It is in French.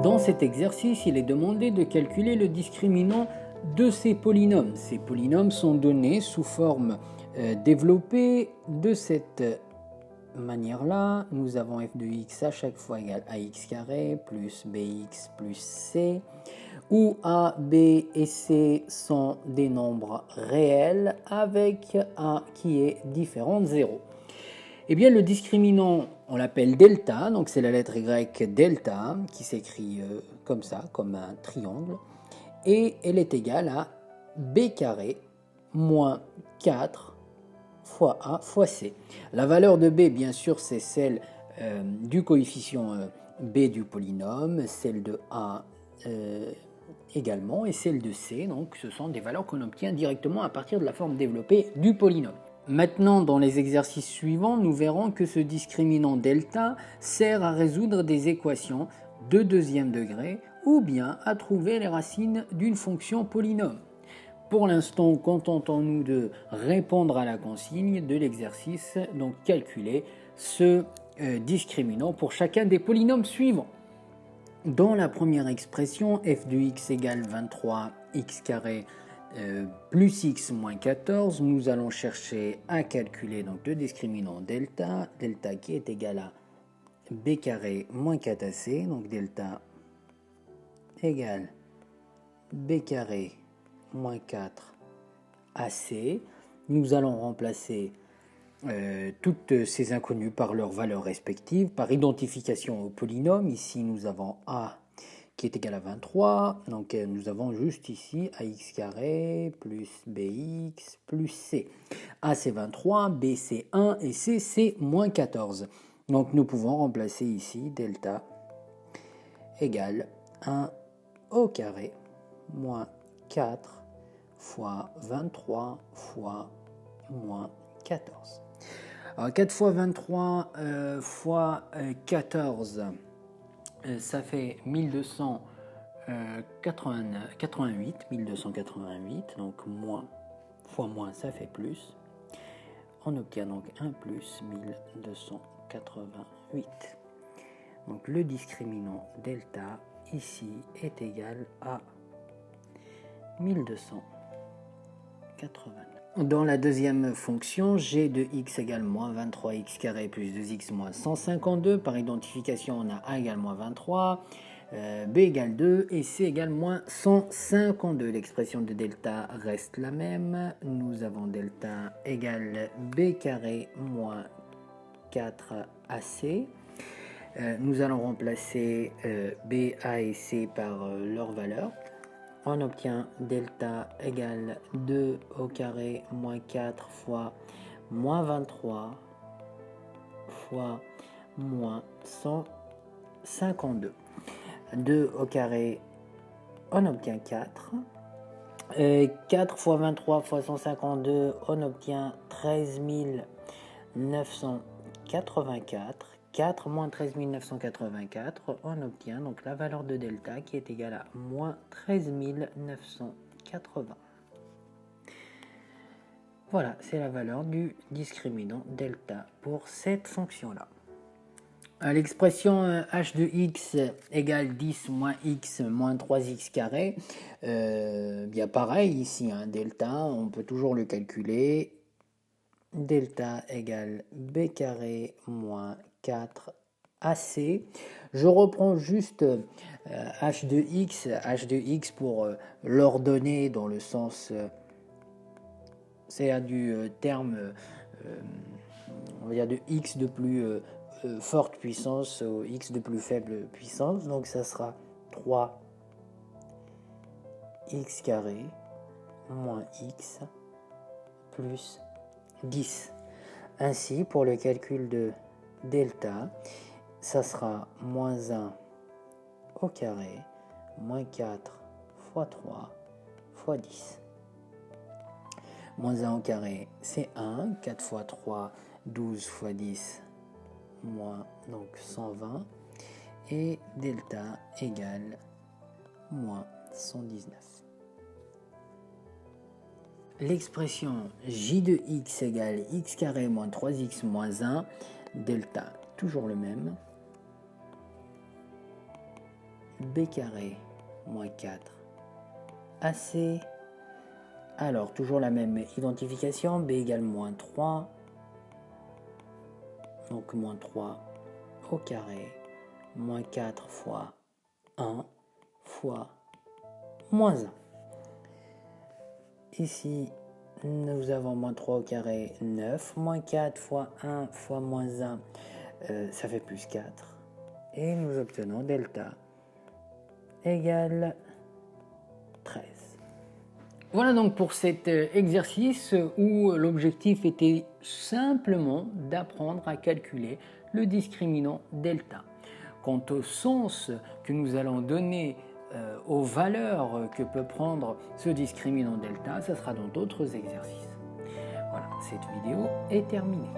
Dans cet exercice, il est demandé de calculer le discriminant de ces polynômes. Ces polynômes sont donnés sous forme développée de cette manière-là. Nous avons f de x à chaque fois égal à x carré plus bx plus c, où a, b et c sont des nombres réels avec a qui est différent de 0. Eh bien, le discriminant, on l'appelle delta, donc c'est la lettre grecque delta, qui s'écrit comme ça, comme un triangle, et elle est égale à b carré moins 4 fois a fois c. La valeur de b, bien sûr, c'est celle du coefficient b du polynôme, celle de a également, et celle de c, donc ce sont des valeurs qu'on obtient directement à partir de la forme développée du polynôme. Maintenant, dans les exercices suivants, nous verrons que ce discriminant delta sert à résoudre des équations de deuxième degré ou bien à trouver les racines d'une fonction polynôme. Pour l'instant, contentons-nous de répondre à la consigne de l'exercice, donc calculer ce discriminant pour chacun des polynômes suivants. Dans la première expression, f de x égale 23x carré plus x moins 14, nous allons chercher à calculer donc le discriminant delta, delta qui est égal à b carré moins 4ac, donc delta égale b carré moins 4ac. Nous allons remplacer toutes ces inconnues par leurs valeurs respectives, par identification au polynôme. Ici nous avons a qui est égal à 23, donc nous avons juste ici ax carré plus bx plus c. A c'est 23, b c'est 1 et c c'est moins 14. Donc nous pouvons remplacer ici delta égale 1 au carré moins 4 fois 23 fois moins 14. Alors 4 fois 23 fois 14, ça fait 1288, donc moins fois moins ça fait plus. On obtient donc 1 plus 1288. Donc le discriminant delta ici est égal à 1289. Dans la deuxième fonction, g de x égale moins 23x carré plus 2x moins 152. Par identification, on a a égale moins 23, b égale 2 et c égale moins 152. L'expression de delta reste la même. Nous avons delta égale b carré moins 4ac. Nous allons remplacer b, a et c par leur valeur. On obtient delta égale 2 au carré moins 4 fois moins 23 fois moins 152. 2 au carré, on obtient 4. 4 fois 23 fois 152, on obtient 13 984. 4 moins 13 984, on obtient donc la valeur de delta qui est égale à moins 13 980. Voilà, c'est la valeur du discriminant delta pour cette fonction-là. L'expression h de x égale 10 moins x moins 3x carré, bien pareil ici, delta, on peut toujours le calculer. Delta égale b carré moins 4ac. Je reprends juste h de x pour l'ordonner dans le sens, c'est du terme, on va dire de x de plus forte puissance au x de plus faible puissance. Donc ça sera 3x carré moins x plus 10. Ainsi, pour le calcul de delta, ça sera moins 1 au carré, moins 4 fois 3 fois 10. Moins 1 au carré, c'est 1. 4 fois 3, 12 fois 10, moins donc 120. Et delta égale moins 119. L'expression j de x égale x carré moins 3x moins 1, delta toujours le même. B carré moins 4 AC. Alors, toujours la même identification, B égale moins 3. Donc, moins 3 au carré, moins 4 fois 1 fois moins 1. Ici, nous avons moins 3 au carré, 9, moins 4 fois 1 fois moins 1, ça fait plus 4. Et nous obtenons delta égale 13. Voilà donc pour cet exercice où l'objectif était simplement d'apprendre à calculer le discriminant delta. Quant au sens que nous allons donner aux valeurs que peut prendre ce discriminant delta, ça sera dans d'autres exercices. Voilà, cette vidéo est terminée.